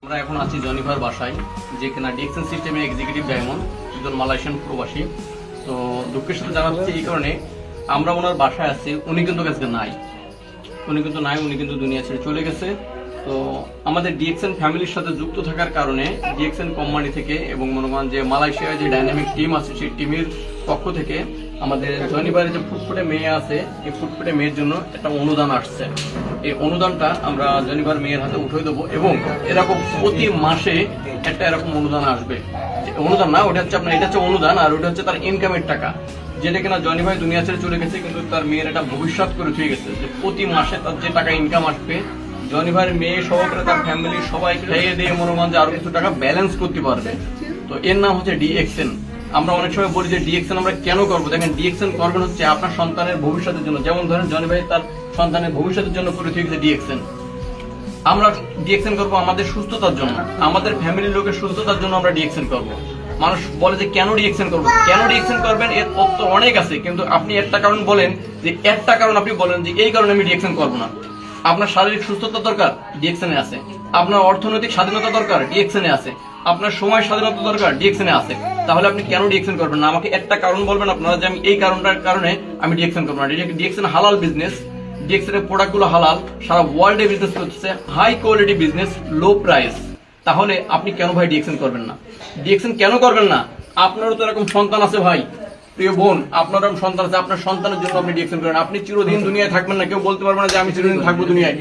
আমরা এখন আছি জনিভার বাসায়, যে কিনা ডিএক্সএন সিস্টেমের এক্সিকিউটিভ ডায়মন্ড, একজন মালয়েশিয়ান প্রবাসী। তো দুঃখের সাথে জানাচ্ছি এই কারণে আমরা ওনার বাসায় আছি, উনি কিন্তু আজকে নাই, উনি কিন্তু দুনিয়া ছেড়ে চলে গেছে। তো আমাদের ডিএক্সএন ফ্যামিলির সাথে যুক্ত থাকার কারণে ডিএক্সএন কোম্পানি থেকে এবং মনে করেন যে মালয়েশিয়ায় যে ডাইনামিক টিম আছে সেই টিমের পক্ষ থেকে আমাদের জনিভারের যে ফুটফুটে মেয়ে আছে, এই ফুটফুটে মেয়ের জন্য একটা অনুদান আসছে। এই অনুদানটা আমরা জনিভার মেয়ের হাতে উঠে দেবো এবং এরকম প্রতি মাসে একটা এরকম অনুদান আসবে। অনুদান না, ওটা হচ্ছে আপনার, এটা হচ্ছে অনুদান, আর ওটা হচ্ছে তার ইনকামের টাকা, যেটা কিনা জনি ভাই দুনিয়া ছেড়ে চলে গেছে, কিন্তু তার মেয়ের একটা ভবিষ্যৎ করে থুয়ে গেছে যে প্রতি মাসে তার যে টাকা ইনকাম আসবে জনি ভাইয়ের মেয়ে সহকারে তার ফ্যামিলির সবাই খেয়ে দিয়ে মনে করেন যে আরো কিছু টাকা ব্যালেন্স করতে পারবে। তো এর নাম হচ্ছে ডিএক্সএন। আমরা অনেক সময় বলি যে ডিএক্সএন আমরা কেন করবো, দেখেন ডিএক্সএন করবেন হচ্ছে আপনার সন্তানের ভবিষ্যতের জন্য। যেমন ধরেন জনি ভাই তার সন্তানের ভবিষ্যতের জন্য করে থুয়ে গেছে ডিএক্সএন। আমরা ডিএক্সএন করবো আমাদের সুস্থতার জন্য, আমাদের ফ্যামিলির লোকের সুস্থতার জন্য আমরা ডিএক্সএন করবো। মানুষ বলে যে কেন ডিএক্সএন করবো, কেন ডিএক্সএন করবেন, এর তথ্য অনেক আছে, কিন্তু আপনি একটা কারণ বলেন, যে একটা কারণ আপনি বলেন যে এই কারণে আমি ডিএক্সএন করবো না। আপনার শারীরিক সুস্থতা দরকার, ডিএক্সএনে আছে। আপনার অর্থনৈতিক স্বাধীনতা দরকার, ডিএক্সএনে আছে। আপনার সময় স্বাধীনতা দরকার, ডিএক্সএনে আছে। তাহলে আপনি কেন ডিএক্সএন করবেন না? আমাকে একটা কারণ বলবেন আপনারা যে আমি এই কারণটার কারণে আমি ডিএক্সএন করবো না। ডিএক্সএন হালাল বিজনেস, ডিএক্সএন এর প্রোডাক্ট গুলো হালাল, সারা ওয়ার্ল্ডে বিজনেস করতেছে, high quality business, low price. তাহলে আপনি কেন ভাই ডিএক্সএন করবেন না? ডিএক্সএন কেন করবেন না? আপনারও তো এরকম সন্তান আছে ভাই, প্রিয় বোন, আপনারও সন্তান আছে, আপনার সন্তানের জন্য আপনি ডিএক্সএন করেন। আপনি চিরদিন দুনিয়ায় থাকবেন না, কেউ বলতে পারবে না যে আমি চিরদিন থাকবো দুনিয়ায়।